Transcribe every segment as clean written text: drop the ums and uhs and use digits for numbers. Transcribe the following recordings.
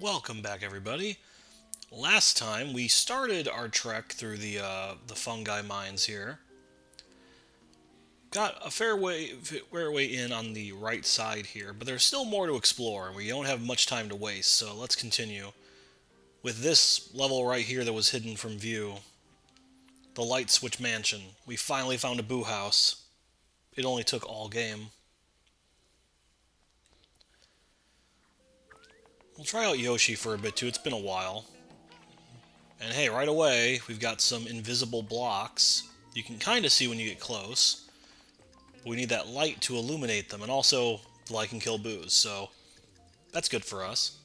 Welcome back, everybody. Last time we started our trek through the fungi mines here. Got a fair way in on the right side here, but there's still more to explore, and we don't have much time to waste. So let's continue with this level right here that was hidden from view. The Light Switch Mansion. We finally found a boo house. It only took all game. We'll try out Yoshi for a bit too. It's been a while. And hey, right away, we've got some invisible blocks. You can kind of see when you get close. But we need that light to illuminate them, and also the light can kill boos, so that's good for us.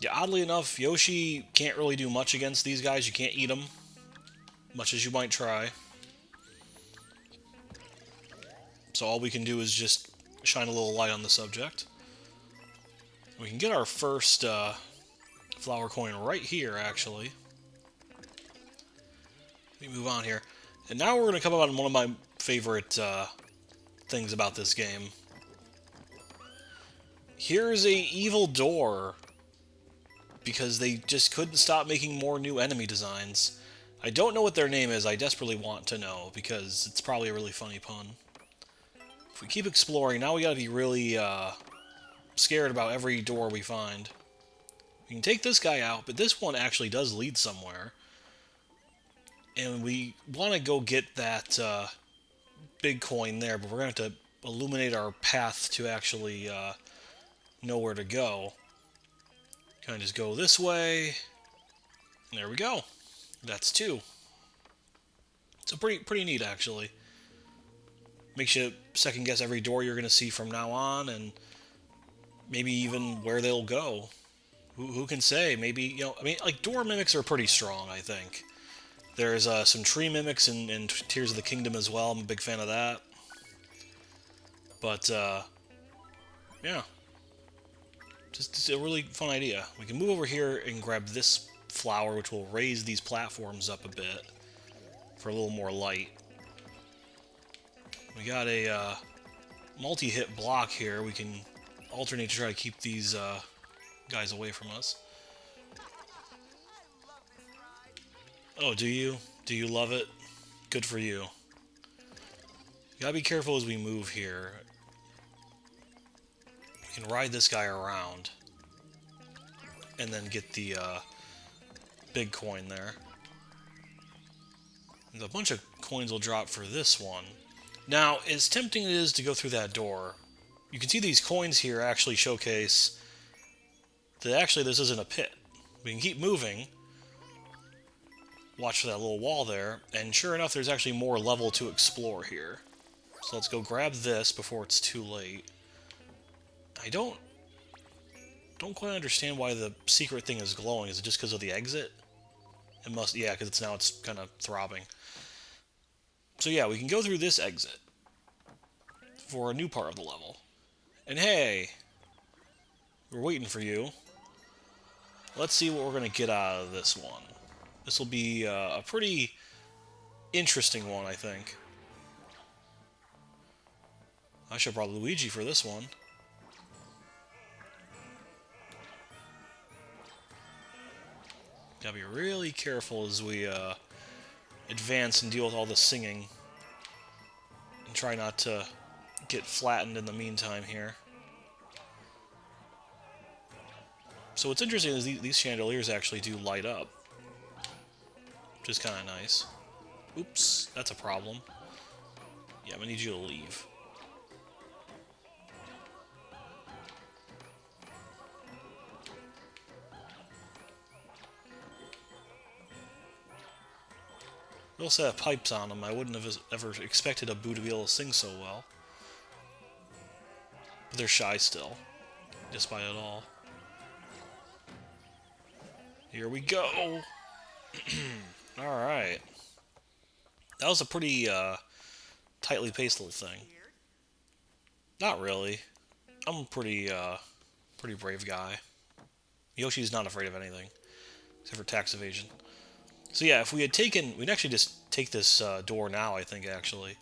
Yeah, oddly enough, Yoshi can't really do much against these guys. You can't eat them, much as you might try. So all we can do is just shine a little light on the subject. We can get our first flower coin right here, actually. Let me move on here. And now we're going to come up on one of my favorite things about this game. Here's a evil door, because they just couldn't stop making more new enemy designs. I don't know what their name is. I desperately want to know, because it's probably a really funny pun. If we keep exploring, now we gotta be really scared about every door we find. We can take this guy out, but this one actually does lead somewhere. And we want to go get that big coin there, but we're going to have to illuminate our path to actually know where to go. Kind of just go this way. And there we go. That's two. So pretty neat, actually. Makes you second guess every door you're going to see from now on, and maybe even where they'll go. Who can say? Maybe, I mean, like, door mimics are pretty strong, I think. There's some tree mimics in Tears of the Kingdom as well. I'm a big fan of that. But, yeah. Just a really fun idea. We can move over here and grab this flower, which will raise these platforms up a bit for a little more light. We got a multi-hit block here. We can alternate to try to keep these guys away from us. Oh, do you? Do you love it? Good for you. You gotta be careful as we move here. We can ride this guy around and then get the big coin there. And a bunch of coins will drop for this one. Now, as tempting it is to go through that door, you can see these coins here actually showcase that actually this isn't a pit. We can keep moving. Watch for that little wall there, and sure enough, there's actually more level to explore here. So let's go grab this before it's too late. I don't quite understand why the secret thing is glowing. Is it just because of the exit? It must, yeah, because it's kind of throbbing. So yeah, we can go through this exit for a new part of the level. And hey, we're waiting for you. Let's see what we're going to get out of this one. This will be a pretty interesting one, I think. I should have brought Luigi for this one. Gotta be really careful as we advance and deal with all the singing. And try not to get flattened in the meantime here. So what's interesting is these chandeliers actually do light up, which is kind of nice. Oops, that's a problem. Yeah, I'm gonna need you to leave. They also have pipes on them. I wouldn't have ever expected a Boo to be able to sing so well. But they're shy still, despite it all. Here we go! Alright. That was a pretty tightly paced little thing. Not really. I'm a pretty brave guy. Yoshi's not afraid of anything, except for tax evasion. So yeah, if we had taken... We'd actually just take this door now, I think, actually.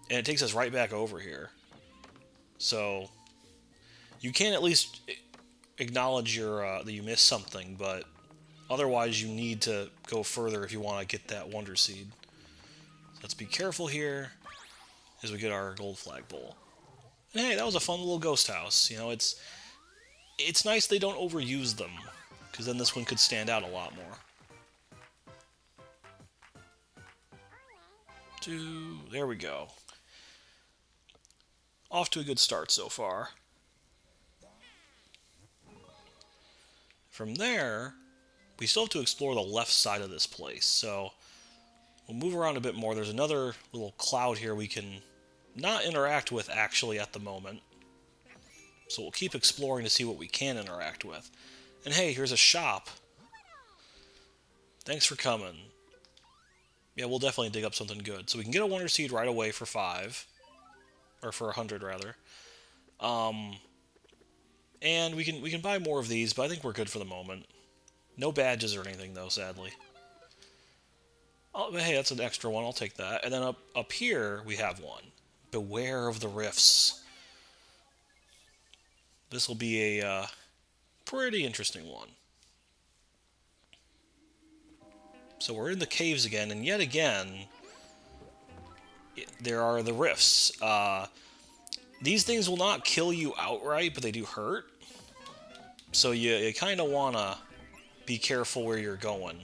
And it takes us right back over here. So, you can at least acknowledge that you missed something, but otherwise you need to go further if you want to get that Wonder Seed. So let's be careful here as we get our gold flagpole. And hey, that was a fun little ghost house. You know, it's nice they don't overuse them, because then this one could stand out a lot more. There we go. Off to a good start so far. From there, we still have to explore the left side of this place, so we'll move around a bit more. There's another little cloud here we can not interact with actually at the moment. So we'll keep exploring to see what we can interact with. And hey, here's a shop. Thanks for coming. Yeah, we'll definitely dig up something good. So we can get a Wonder Seed right away for 5. Or for 100, rather. And we can buy more of these, but I think we're good for the moment. No badges or anything, though, sadly. Oh, but hey, that's an extra one. I'll take that. And then up here, we have one. Beware of the rifts. This will be a pretty interesting one. So we're in the caves again, and yet again, there are the rifts. These things will not kill you outright, but they do hurt. So you kind of want to be careful where you're going.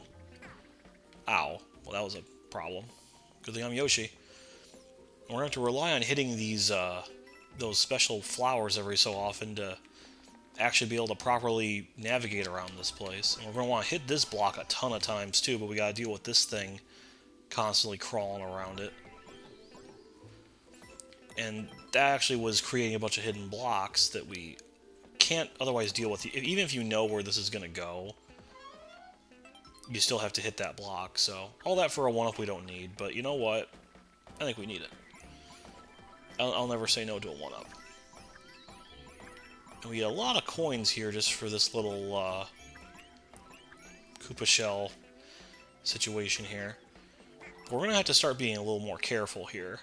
Ow. Well, that was a problem. Good thing I'm Yoshi. And we're going to have to rely on hitting these those special flowers every so often to actually be able to properly navigate around this place. And we're going to want to hit this block a ton of times too, but we got to deal with this thing constantly crawling around it. And that actually was creating a bunch of hidden blocks that we can't otherwise deal with. Even if you know where this is going to go, you still have to hit that block. So all that for a 1-up we don't need, but you know what? I think we need it. I'll never say no to a 1-up. And we get a lot of coins here just for this little Koopa shell situation here. But we're going to have to start being a little more careful here.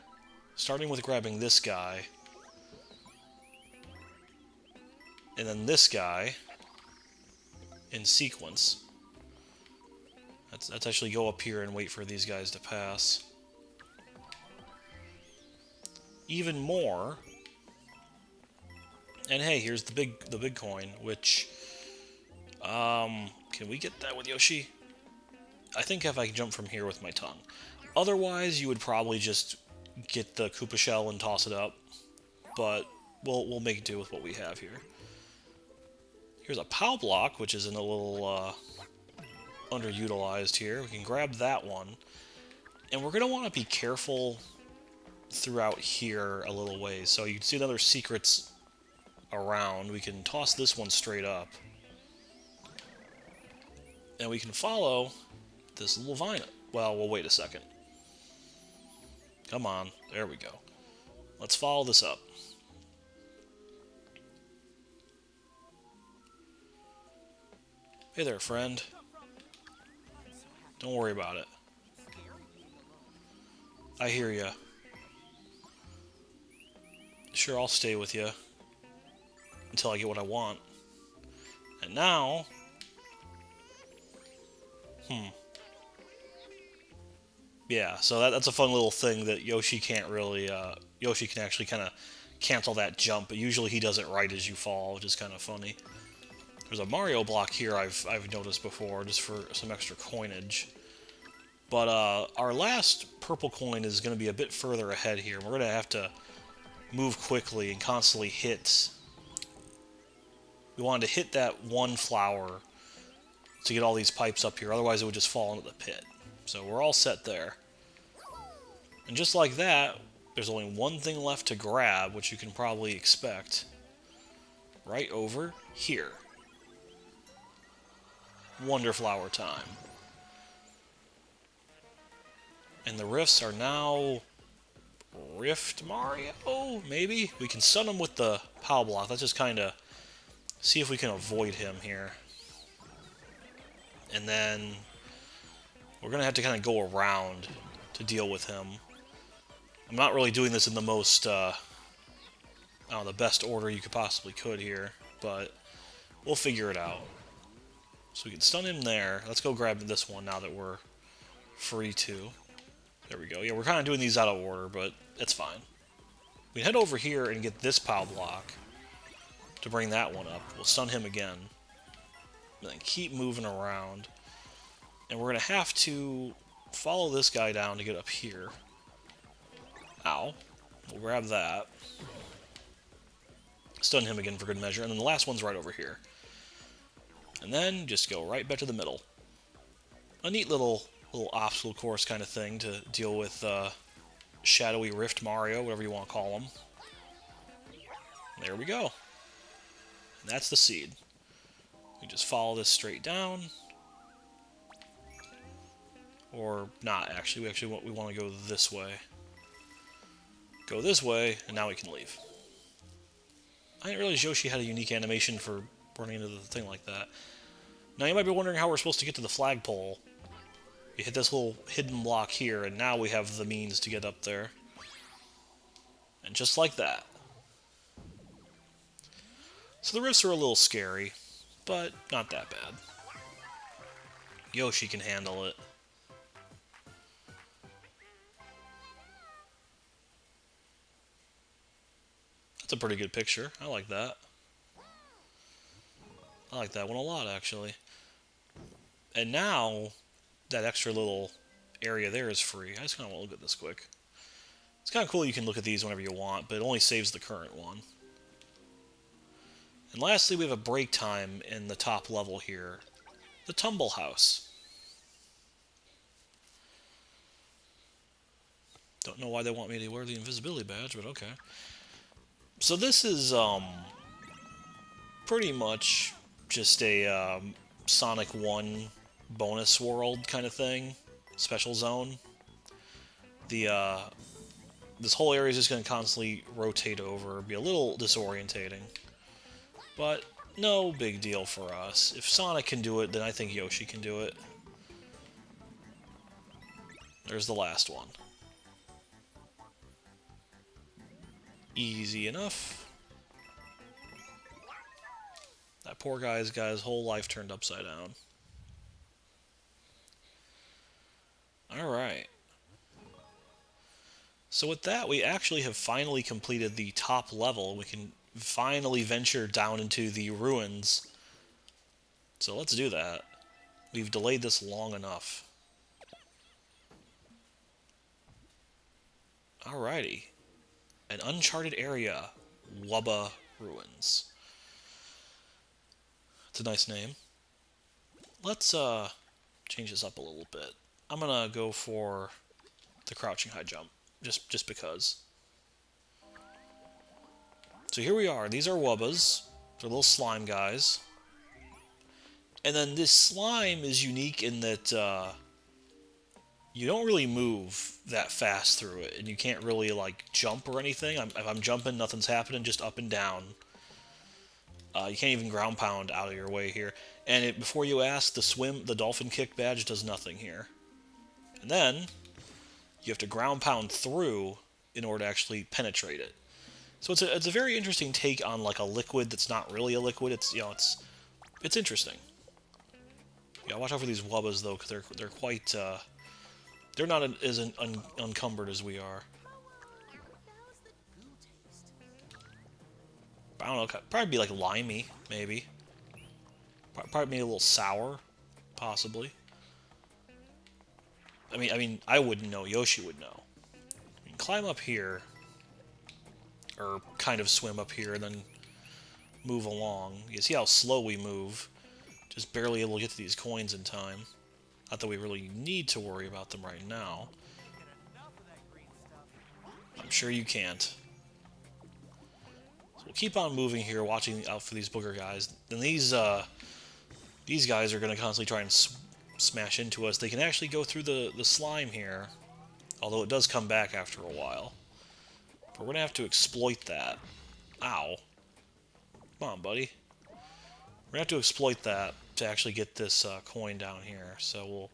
Starting with grabbing this guy. And then this guy. In sequence. Let's actually go up here and wait for these guys to pass. Even more. And hey, here's the big coin, which can we get that with Yoshi? I think if I can jump from here with my tongue. Otherwise, you would probably just get the Koopa shell and toss it up, but we'll make do with what we have here. Here's a POW block, which is in a little underutilized here. We can grab that one, and we're going to want to be careful throughout here a little ways. So you can see other secrets around. We can toss this one straight up, and we can follow this little vine. Well, we'll wait a second. Come on, there we go. Let's follow this up. Hey there, friend. Don't worry about it. I hear ya. Sure, I'll stay with you until I get what I want. And now... Yeah, so that's a fun little thing that Yoshi can't really... Yoshi can actually kind of cancel that jump, but usually he does it right as you fall, which is kind of funny. There's a Mario block here I've noticed before, just for some extra coinage. But our last purple coin is going to be a bit further ahead here. We're going to have to move quickly and constantly hit. We wanted to hit that one flower to get all these pipes up here, otherwise it would just fall into the pit. So we're all set there. And just like that, there's only one thing left to grab, which you can probably expect. Right over here. Wonder Flower time. And the rifts are now... Rift Mario? Maybe? We can stun him with the POW block. Let's just kind of see if we can avoid him here. And then we're going to have to kind of go around to deal with him. I'm not really doing this in the most, the best order you could possibly could here, but We'll figure it out. So we can stun him there. Let's go grab this one now that we're free to. There we go. Yeah, we're kind of doing these out of order, but it's fine. We can head over here and get this POW block to bring that one up. We'll stun him again. And then keep moving around. And we're going to have to follow this guy down to get up here. Ow. We'll grab that. Stun him again for good measure. And then the last one's right over here. And then just go right back to the middle. A neat little obstacle course kind of thing to deal with Shadowy Rift Mario, whatever you want to call him. There we go. And that's the seed. We just follow this straight down. Or not, actually. We want to go this way. Go this way, and now we can leave. I didn't realize Yoshi had a unique animation for running into the thing like that. Now you might be wondering how we're supposed to get to the flagpole. You hit this little hidden block here, and now we have the means to get up there. And just like that. So the rifts are a little scary, but not that bad. Yoshi can handle it. That's a pretty good picture. I like that. I like that one a lot, actually. And now, that extra little area there is free. I just kind of want to look at this quick. It's kind of cool you can look at these whenever you want, but it only saves the current one. And lastly, we have a break time in the top level here. The Tumble House. Don't know why they want me to wear the invisibility badge, but okay. So this is pretty much just a Sonic 1 bonus world kind of thing. Special zone. This whole area is just going to constantly rotate over, be a little disorientating. But no big deal for us. If Sonic can do it, then I think Yoshi can do it. There's the last one. Easy enough. That poor guy's got his whole life turned upside down. Alright. So with that, we actually have finally completed the top level. We can finally venture down into the ruins. So let's do that. We've delayed this long enough. Alrighty. An uncharted area. Wubba Ruins. It's a nice name. Let's change this up a little bit. I'm gonna go for the crouching high jump. Just because. So here we are. These are Wubbas. They're little slime guys. And then this slime is unique in that you don't really move that fast through it. And you can't really, like, jump or anything. If I'm jumping, nothing's happening. Just up and down. You can't even ground pound out of your way here. And before you ask, the dolphin kick badge does nothing here. And then you have to ground pound through in order to actually penetrate it. So it's a very interesting take on like a liquid that's not really a liquid. It's it's interesting. Yeah, watch out for these Wubbas though, because they're quite they're not as unencumbered as we are. I don't know, probably be like limey, maybe. Probably maybe a little sour, possibly. I mean, I wouldn't know. Yoshi would know. We can climb up here, or kind of swim up here, and then move along. You see how slow we move. Just barely able to get to these coins in time. Not that we really need to worry about them right now. I'm sure you can't. So we'll keep on moving here, watching out for these booger guys. And these guys are going to constantly try and smash into us. They can actually go through the slime here, although it does come back after a while. But we're going to have to exploit that. Ow. Come on, buddy. We're going to have to exploit that to actually get this coin down here. So we'll...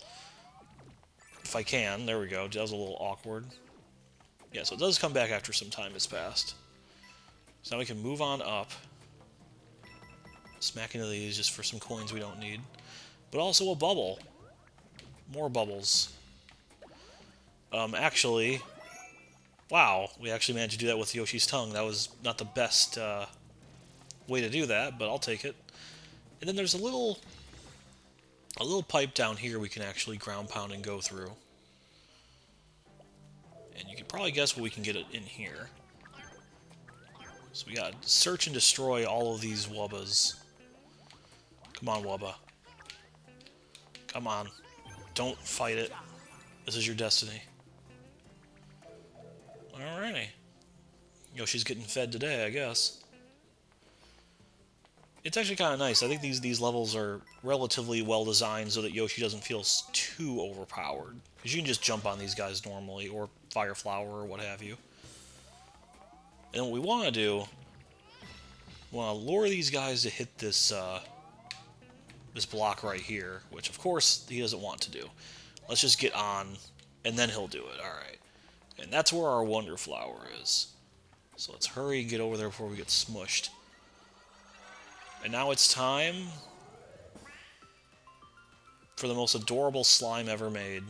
If I can, there we go. That was a little awkward. Yeah, so it does come back after some time has passed. So now we can move on up. Smack into these just for some coins we don't need. But also a bubble. More bubbles. Actually... Wow, we actually managed to do that with Yoshi's tongue. That was not the best way to do that, but I'll take it. And then there's a little pipe down here we can actually ground pound and go through. And you can probably guess what we can get in here. So we got search and destroy all of these Wubbas. Come on, Wubba. Come on. Don't fight it. This is your destiny. Alrighty. Yoshi's getting fed today, I guess. It's actually kind of nice. I think these levels are relatively well designed so that Yoshi doesn't feel too overpowered. Because you can just jump on these guys normally, or Fire Flower, or what have you. And what we want to do, we want to lure these guys to hit this, this block right here, which of course he doesn't want to do. Let's just get on, and then he'll do it. Alright. And that's where our Wonder Flower is. So let's hurry and get over there before we get smushed. And now it's time for the most adorable slime ever made.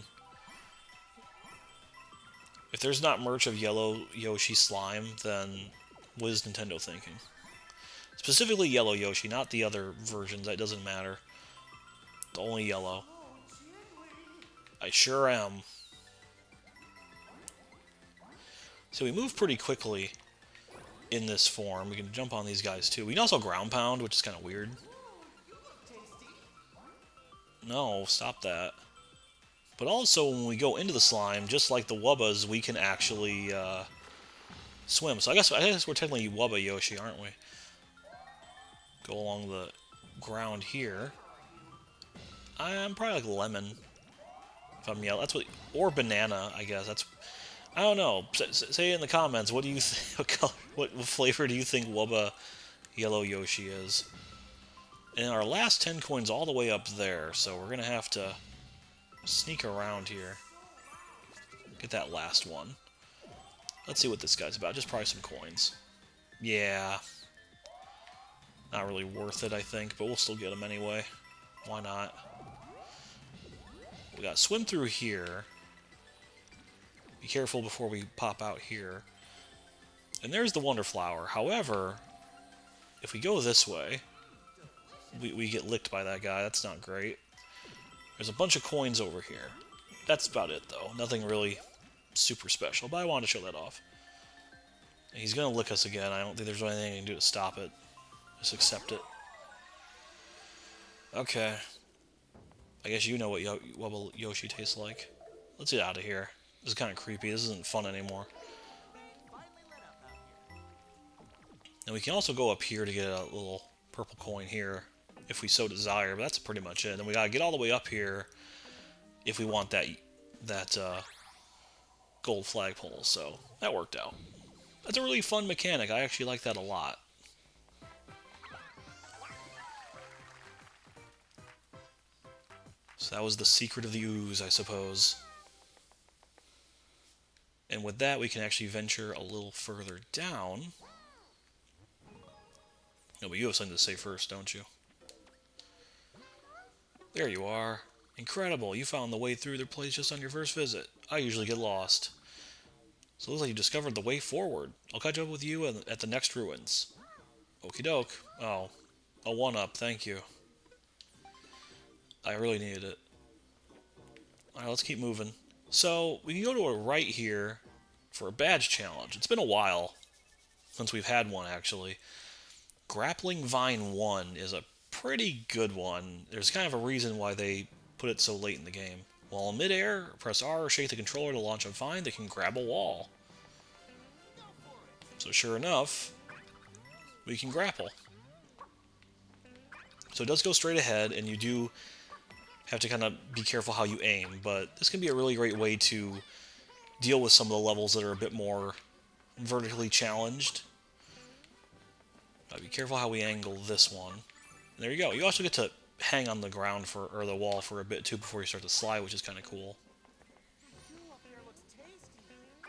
If there's not merch of yellow Yoshi slime, then what is Nintendo thinking? Specifically yellow Yoshi, not the other versions. That doesn't matter. Only yellow. I sure am. So we move pretty quickly in this form. We can jump on these guys too. We can also ground pound, which is kind of weird. No, stop that. But also when we go into the slime, just like the Wubbas, we can actually swim. So I guess we're technically Wubba Yoshi, aren't we? Go along the ground here. I'm probably like lemon. If I'm yellow, that's what, or banana, I guess. That's, I don't know. Say in the comments, what do you think? What flavor do you think Wubba Yellow Yoshi is? And our last 10 coins all the way up there, so we're gonna have to sneak around here. Get that last one. Let's see what this guy's about. Just probably some coins. Yeah. Not really worth it, I think, but we'll still get them anyway. Why not? We gotta swim through here. Be careful before we pop out here. And there's the Wonder Flower. However, if we go this way, we get licked by that guy. That's not great. There's a bunch of coins over here. That's about it, though. Nothing really super special, but I wanted to show that off. He's gonna lick us again. I don't think there's anything you can do to stop it. Just accept it. Okay. I guess you know what Wubba Yoshi tastes like. Let's get out of here. This is kind of creepy. This isn't fun anymore. And we can also go up here to get a little purple coin here, if we so desire, but that's pretty much it. And we gotta get all the way up here if we want that gold flagpole, so that worked out. That's a really fun mechanic. I actually like that a lot. So that was the secret of the ooze, I suppose. And with that, we can actually venture a little further down. No, but you have something to say first, don't you? There you are. Incredible, you found the way through their place just on your first visit. I usually get lost. So it looks like you discovered the way forward. I'll catch up with you at the next ruins. Okie doke. Oh, a 1-up, thank you. I really needed it. Alright, let's keep moving. So, we can go to a right here for a badge challenge. It's been a while since we've had one, actually. Grappling Vine 1 is a pretty good one. There's kind of a reason why they put it so late in the game. While in midair, press R or shake the controller to launch a vine that can grab a wall. So sure enough, we can grapple. So it does go straight ahead, and you do have to kind of be careful how you aim, but this can be a really great way to deal with some of the levels that are a bit more vertically challenged. Be careful how we angle this one. And there you go. You also get to hang on the ground or the wall for a bit too before you start to slide, which is kind of cool.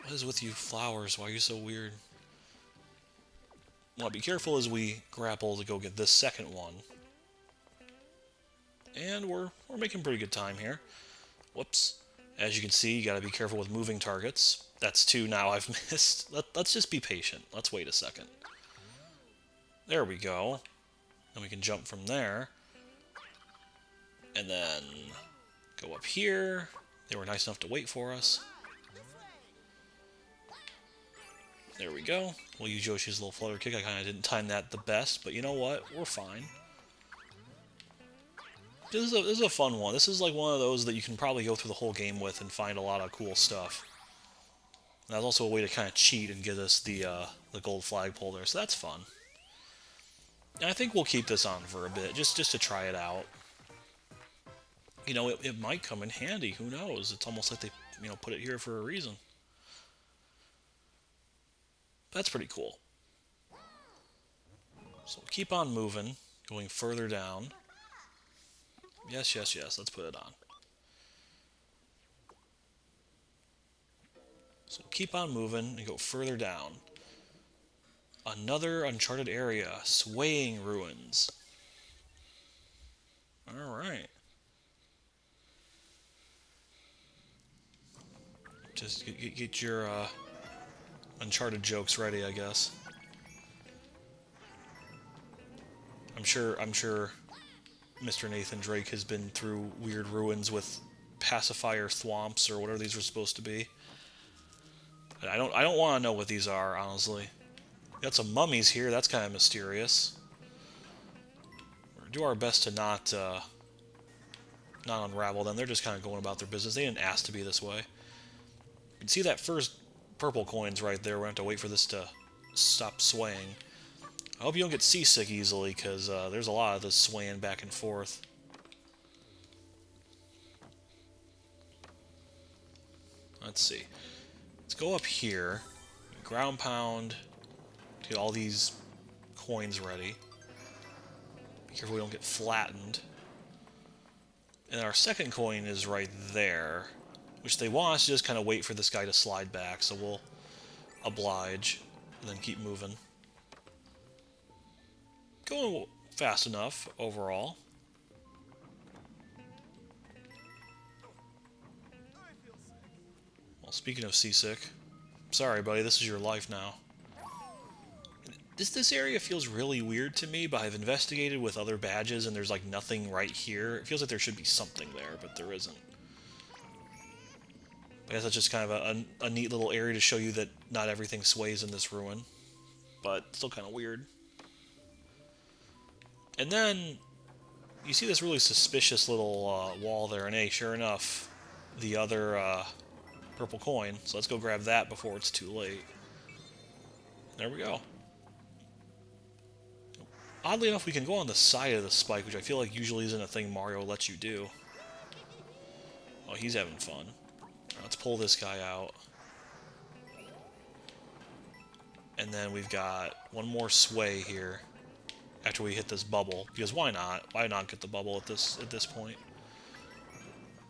What is with you flowers? Why are you so weird? Well, be careful as we grapple to go get this second one. And we're making pretty good time here. Whoops. As you can see, you gotta be careful with moving targets. That's 2 now I've missed. Let's just be patient. Let's wait a second. There we go. And we can jump from there. And then go up here. They were nice enough to wait for us. There we go. We'll use Yoshi's little flutter kick. I kind of didn't time that the best, but you know what? We're fine. This is a fun one. This is like one of those that you can probably go through the whole game with and find a lot of cool stuff. And that's also a way to kind of cheat and get us the gold flagpole there, so that's fun. And I think we'll keep this on for a bit, just to try it out. You know, it might come in handy. Who knows? It's almost like they, put it here for a reason. That's pretty cool. So keep on moving, going further down. Yes, yes, yes. Let's put it on. So keep on moving and go further down. Another Uncharted area, swaying ruins. Alright. Just get your Uncharted jokes ready, I guess. I'm sure Mr. Nathan Drake has been through weird ruins with pacifier thwomps or whatever these were supposed to be. I don't want to know what these are, honestly. Got some mummies here. That's kind of mysterious. We'll do our best to not unravel them. They're just kind of going about their business. They didn't ask to be this way. You can see that first purple coin's right there. We're going to have to wait for this to stop swaying. I hope you don't get seasick easily, because there's a lot of this swaying back and forth. Let's see. Let's go up here. Ground pound. Get all these coins ready. Be careful we don't get flattened. And our second coin is right there, which they want us to just kind of wait for this guy to slide back, so we'll oblige and then keep moving. Going fast enough overall. Well, speaking of seasick, sorry buddy, this is your life now. This area feels really weird to me, but I've investigated with other badges and there's like nothing right here. It feels like there should be something there, but there isn't. I guess that's just kind of a neat little area to show you that not everything sways in this ruin, but still kind of weird. And then you see this really suspicious little wall there, and hey, sure enough, the other purple coin. So let's go grab that before it's too late. There we go. Oddly enough, we can go on the side of the spike, which I feel like usually isn't a thing Mario lets you do. Oh, he's having fun. Let's pull this guy out. And then we've got one more sway here after we hit this bubble, because why not? Why not get the bubble at this point?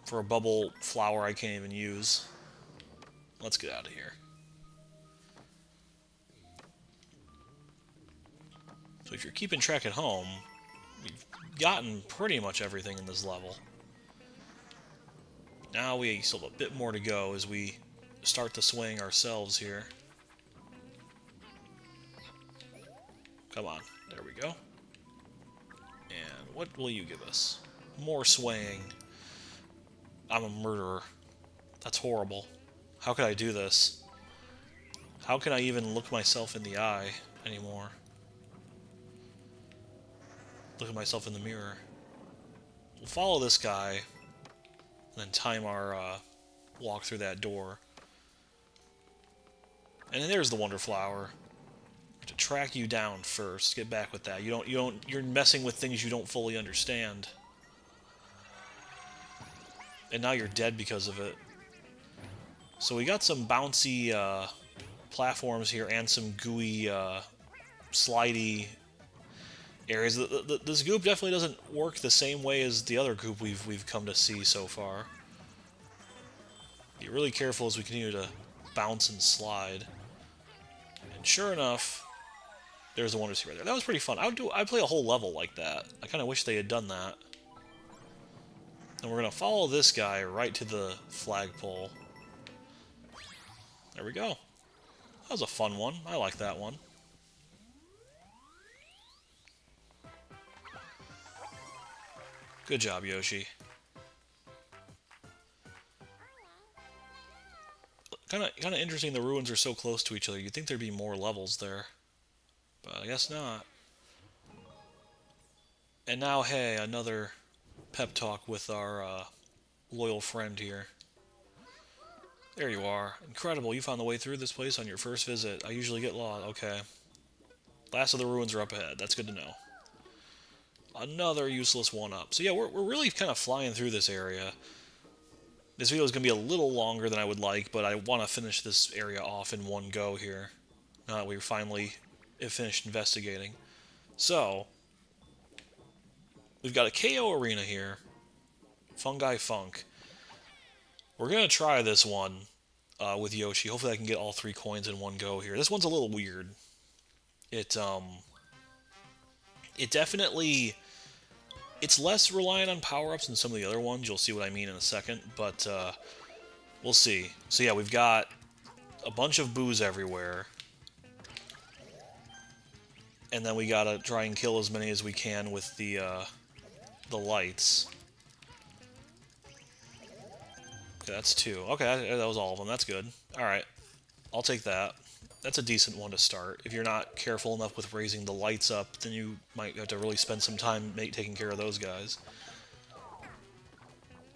For a bubble flower I can't even use. Let's get out of here. So if you're keeping track at home, we've gotten pretty much everything in this level. Now we still have a bit more to go as we start to swing ourselves here. Come on, there we go. And what will you give us? More swaying. I'm a murderer. That's horrible. How could I do this? How can I even look myself in the eye anymore? Look at myself in the mirror. We'll follow this guy, and then time our walk through that door. And then there's the Wonder Flower. To track you down first, get back with that. You're messing with things you don't fully understand. And now you're dead because of it. So we got some bouncy platforms here and some gooey, slidey areas. This goop definitely doesn't work the same way as the other goop we've come to see so far. Be really careful as we continue to bounce and slide. And sure enough, there's the Wonder Sea right there. That was pretty fun. I'd play a whole level like that. I kind of wish they had done that. And we're going to follow this guy right to the flagpole. There we go. That was a fun one. I like that one. Good job, Yoshi. Kind of interesting the ruins are so close to each other. You'd think there'd be more levels there. But I guess not. And now, hey, another pep talk with our loyal friend here. There you are. Incredible, you found the way through this place on your first visit. I usually get lost. Okay. Last of the ruins are up ahead. That's good to know. Another useless one-up. So yeah, we're really kind of flying through this area. This video is going to be a little longer than I would like, but I want to finish this area off in one go here. Now that we finally have finished investigating. So, we've got a KO arena here. Fungi Funk. We're going to try this one with Yoshi. Hopefully I can get all 3 coins in one go here. This one's a little weird. It definitely... It's less reliant on power-ups than some of the other ones. You'll see what I mean in a second, but we'll see. So yeah, we've got a bunch of boos everywhere. And then we gotta try and kill as many as we can with the lights. Okay, that's 2. Okay, that was all of them. That's good. Alright, I'll take that. That's a decent one to start. If you're not careful enough with raising the lights up, then you might have to really spend some time taking care of those guys.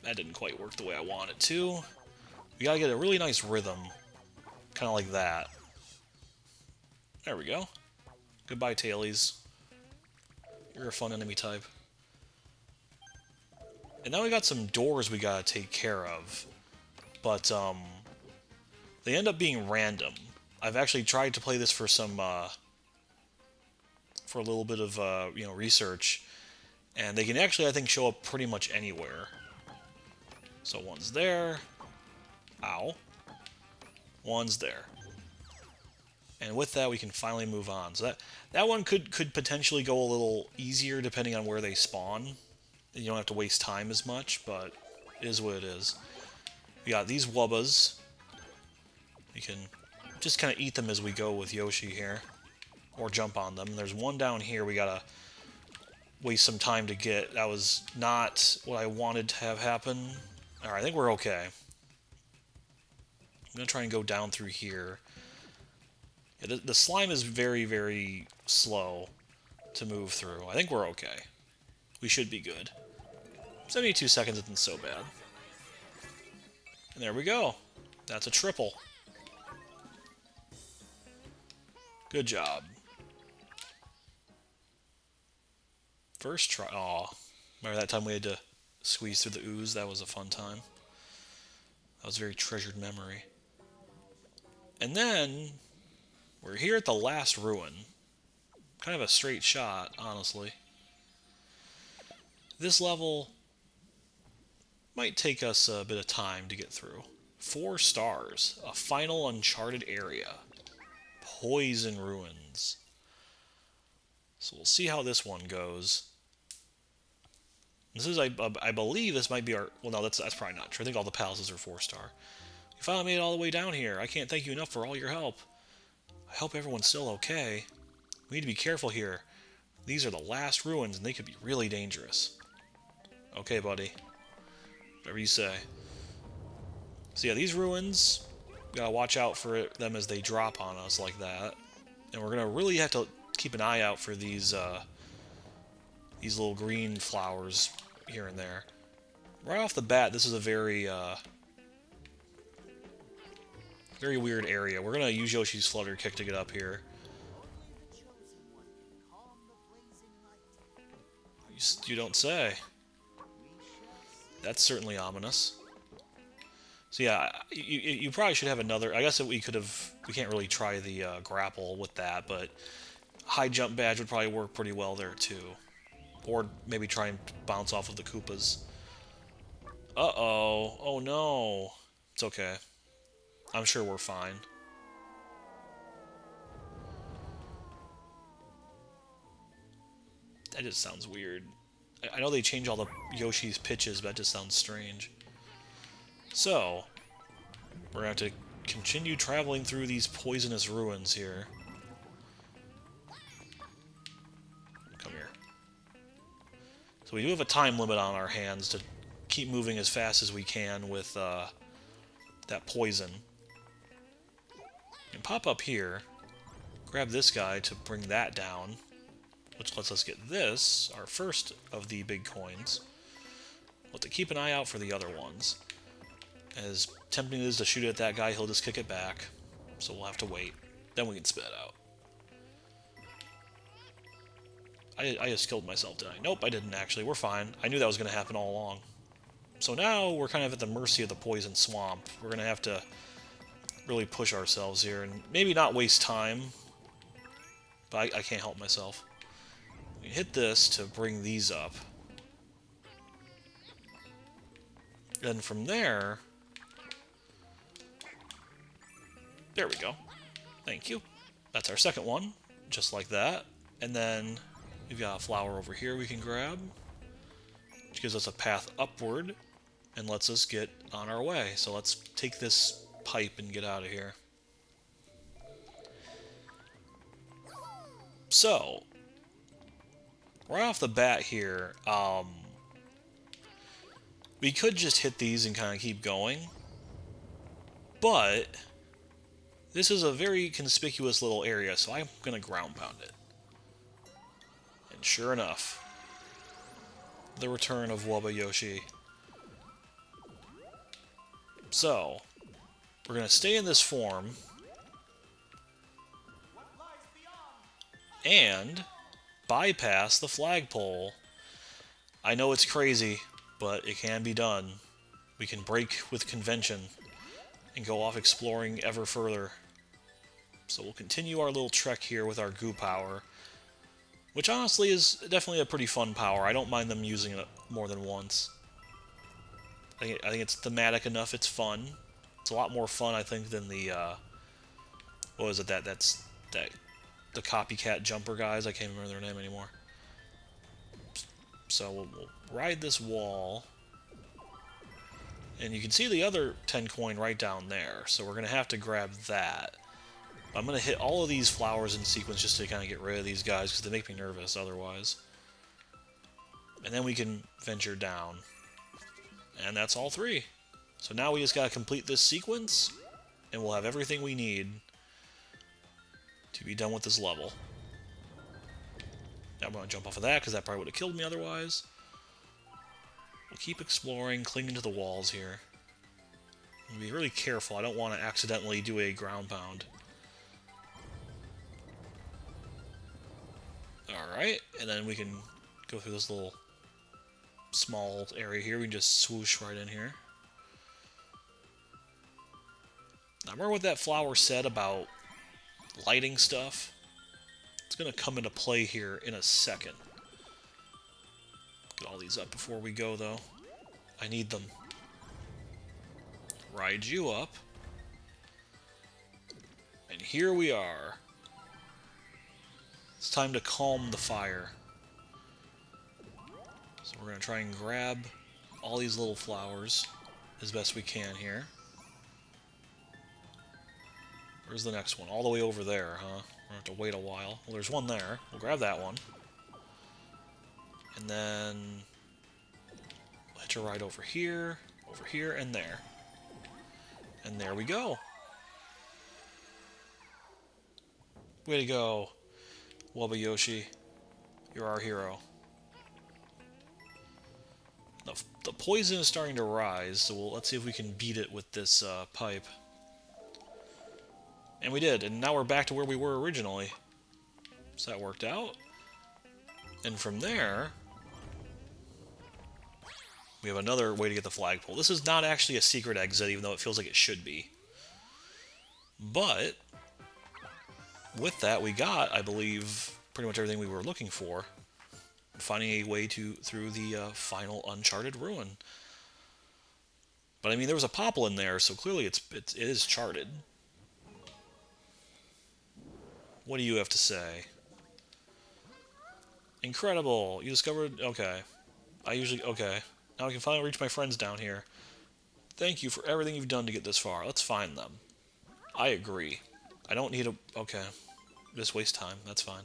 That didn't quite work the way I want it to. We gotta get a really nice rhythm. Kind of like that. There we go. Goodbye, tailies. You're a fun enemy type. And now we got some doors we gotta take care of. But, they end up being random. I've actually tried to play this for some, for a little bit of, you know, research. And they can actually, I think, show up pretty much anywhere. So one's there. Ow. One's there. And with that, we can finally move on. So that one could potentially go a little easier depending on where they spawn. You don't have to waste time as much, but it is what it is. We got these Wubbas. We can just kind of eat them as we go with Yoshi here. Or jump on them. There's one down here we gotta waste some time to get. That was not what I wanted to have happen. Alright, I think we're okay. I'm gonna try and go down through here. Yeah, the slime is very, very slow to move through. I think we're okay. We should be good. 72 seconds isn't so bad. And there we go. That's a triple. Good job. First try. Aw. Remember that time we had to squeeze through the ooze? That was a fun time. That was a very treasured memory. And then, we're here at the last ruin. Kind of a straight shot, honestly. This level might take us a bit of time to get through. 4 stars. A final Uncharted area. Poison Ruins. So we'll see how this one goes. This is, I believe this might be our... Well, no, that's probably not true. I think all the palaces are 4-star. You finally made it all the way down here. I can't thank you enough for all your help. I hope everyone's still okay. We need to be careful here. These are the last ruins, and they could be really dangerous. Okay, buddy. Whatever you say. So yeah, these ruins, we gotta watch out for them as they drop on us like that. And we're gonna really have to keep an eye out for these little green flowers here and there. Right off the bat, this is a very very weird area. We're gonna use Yoshi's Flutter Kick to get up here. You don't say. That's certainly ominous. So yeah, you probably should have another... I guess that we could have... We can't really try the grapple with that, but high jump badge would probably work pretty well there too. Or maybe try and bounce off of the Koopas. Uh-oh. Oh no. It's okay. I'm sure we're fine. That just sounds weird. I know they change all the Yoshi's pitches, but that just sounds strange. So, we're going to have to continue traveling through these poisonous ruins here. Come here. So we do have a time limit on our hands to keep moving as fast as we can with that poison. And pop up here, grab this guy to bring that down, which lets us get this, our first of the big coins. We'll have to keep an eye out for the other ones. As tempting it is to shoot at that guy, he'll just kick it back. So we'll have to wait. Then we can spit it out. I just killed myself, didn't I? Nope, I didn't actually. We're fine. I knew that was going to happen all along. So now we're kind of at the mercy of the poison swamp. We're going to have to really push ourselves here and maybe not waste time. But I can't help myself. We hit this to bring these up. Then from there... There we go. Thank you. That's our second one. Just like that. And then we've got a flower over here we can grab, which gives us a path upward and lets us get on our way. So let's take this pipe and get out of here. So, right off the bat here, we could just hit these and kind of keep going, but this is a very conspicuous little area, so I'm going to ground pound it. And sure enough, the return of Wubba Yoshi. So, we're going to stay in this form, and bypass the flagpole. I know it's crazy, but it can be done. We can break with convention and go off exploring ever further. So we'll continue our little trek here with our goo power, which honestly is definitely a pretty fun power. I don't mind them using it more than once. I think it's thematic enough, it's fun. It's a lot more fun, I think, than the, what was it, the copycat jumper guys. I can't remember their name anymore. So we'll ride this wall. And you can see the other 10 coin right down there. So we're going to have to grab that. I'm going to hit all of these flowers in sequence just to kind of get rid of these guys, because they make me nervous otherwise. And then we can venture down. And that's all 3. So now we just got to complete this sequence, and we'll have everything we need to be done with this level. Now I'm going to jump off of that, because that probably would have killed me otherwise. We'll keep exploring, clinging to the walls here. And be really careful. I don't want to accidentally do a ground pound. Alright, and then we can go through this little small area here. We can just swoosh right in here. Now remember what that flower said about lighting stuff? It's going to come into play here in a second. Get all these up before we go, though. I need them. Ride you up. And here we are. It's time to calm the fire. So we're going to try and grab all these little flowers as best we can here. Where's the next one? All the way over there, huh? We're going to have to wait a while. Well, there's one there. We'll grab that one. And then we'll hitch a ride over here, and there. And there we go. Way to go, Wubba Yoshi. You're our hero. The poison is starting to rise, so let's see if we can beat it with this pipe. And we did, and now we're back to where we were originally. So that worked out. And from there, we have another way to get the flagpole. This is not actually a secret exit, even though it feels like it should be. But with that, we got, I believe, pretty much everything we were looking for. Finding a way through the final Uncharted ruin. But I mean, there was a Poplin there, so clearly it is charted. What do you have to say? Incredible! You discovered... Okay. I usually... Okay. Now I can finally reach my friends down here. Thank you for everything you've done to get this far. Let's find them. I agree. I don't need a... Okay. Just waste time. That's fine.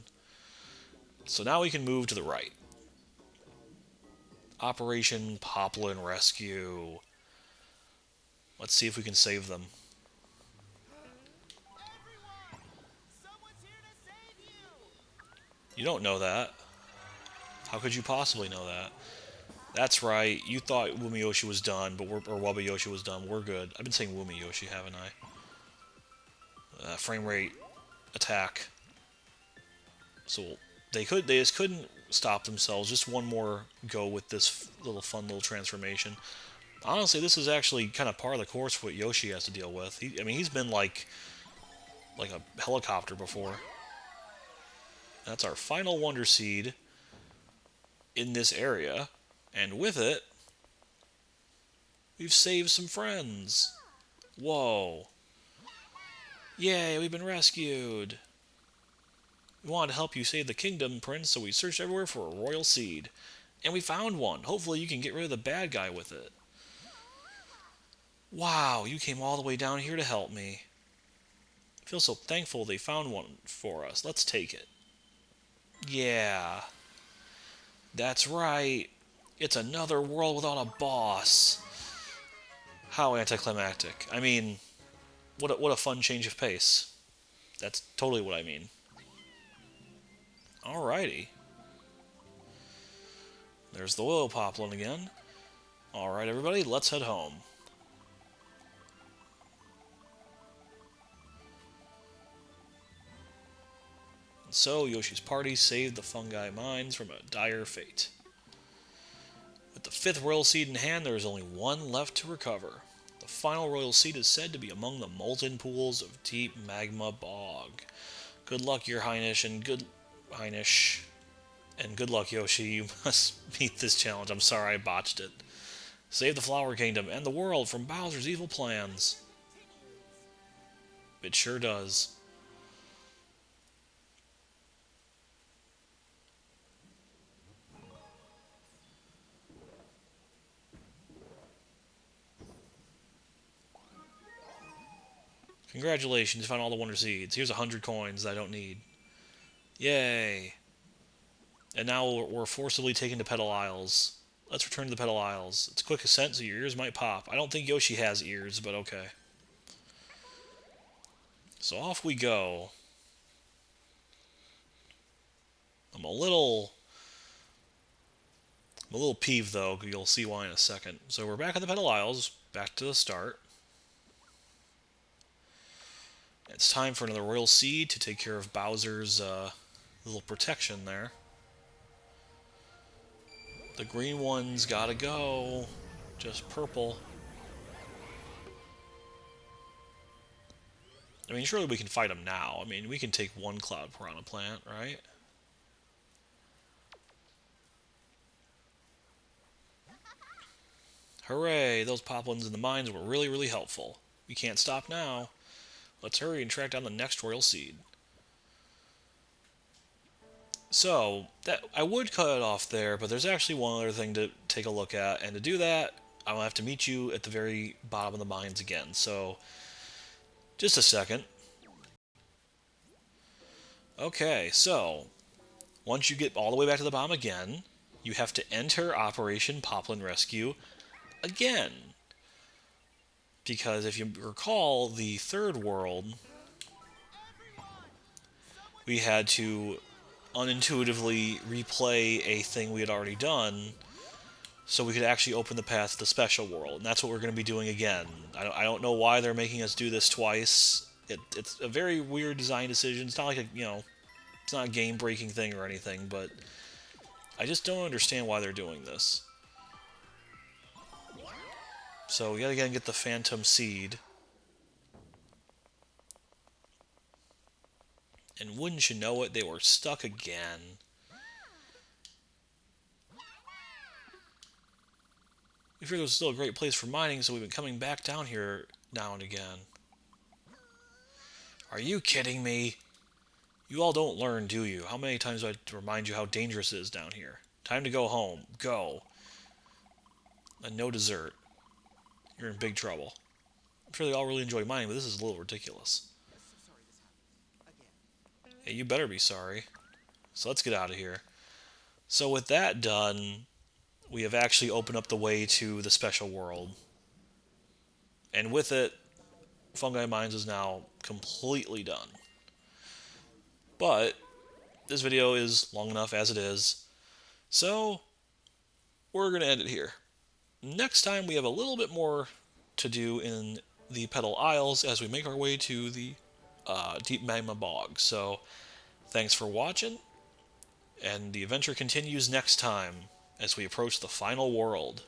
So now we can move to the right. Operation Poplin Rescue. Let's see if we can save them. You don't know that. How could you possibly know that? That's right. You thought Wumi Yoshi was done, but or Wubba Yoshi was done. We're good. I've been saying Wumi Yoshi, haven't I? Frame rate, attack. So they just couldn't stop themselves. Just one more go with this little fun little transformation. Honestly, this is actually kind of par of the course for what Yoshi has to deal with. I mean, he's been like a helicopter before. That's our final Wonder Seed in this area. And with it, we've saved some friends. Whoa. Yay, we've been rescued. We wanted to help you save the kingdom, Prince, so we searched everywhere for a royal seed. And we found one. Hopefully you can get rid of the bad guy with it. Wow, you came all the way down here to help me. I feel so thankful they found one for us. Let's take it. Yeah. That's right. It's another world without a boss. How anticlimactic. I mean, what a fun change of pace. That's totally what I mean. Alrighty. There's the Willow Poplin again. Alright, everybody, let's head home. So, Yoshi's party saved the Fungi Mines from a dire fate. With the 5th Royal Seed in hand, there is only one left to recover. The final Royal Seed is said to be among the molten pools of deep magma bog. Good luck, Your Highness, and good luck, Yoshi. You must meet this challenge. I'm sorry I botched it. Save the Flower Kingdom and the world from Bowser's evil plans. It sure does. Congratulations, you found all the Wonder Seeds. Here's 100 coins I don't need. Yay. And now we're forcibly taken to Petal Isles. Let's return to the Petal Isles. It's a quick ascent, so your ears might pop. I don't think Yoshi has ears, but okay. So off we go. I'm a little peeved, though. You'll see why in a second. So we're back at the Petal Isles. Back to the start. It's time for another Royal Seed to take care of Bowser's little protection there. The green one's gotta go. Just purple. I mean, surely we can fight him now. I mean, we can take one Cloud Piranha Plant, right? Hooray! Those Poplins in the mines were really, really helpful. We can't stop now. Let's hurry and track down the next Royal Seed. So, I would cut it off there, but there's actually one other thing to take a look at, and to do that, I'll have to meet you at the very bottom of the mines again. So, just a second. Okay, so, once you get all the way back to the bottom again, you have to enter Operation Poplin Rescue again. Because if you recall, the 3rd world, we had to unintuitively replay a thing we had already done so we could actually open the path to the special world. And that's what we're going to be doing again. I don't know why they're making us do this twice. It's a very weird design decision. It's not like it's not a game-breaking thing or anything, but I just don't understand why they're doing this. So we gotta again get the Phantom Seed. And wouldn't you know it, they were stuck again. We figured it was still a great place for mining, so we've been coming back down here now and again. Are you kidding me? You all don't learn, do you? How many times do I have to remind you how dangerous it is down here? Time to go home. Go. and no dessert. You're in big trouble. I'm sure they all really enjoy mining, but this is a little ridiculous. Hey, you better be sorry. So let's get out of here. So with that done, we have actually opened up the way to the special world. And with it, Fungi Mines is now completely done. But this video is long enough as it is, so we're going to end it here. Next time we have a little bit more to do in the Petal Isles as we make our way to the Deep Magma Bog. So thanks for watching, and the adventure continues next time as we approach the final world.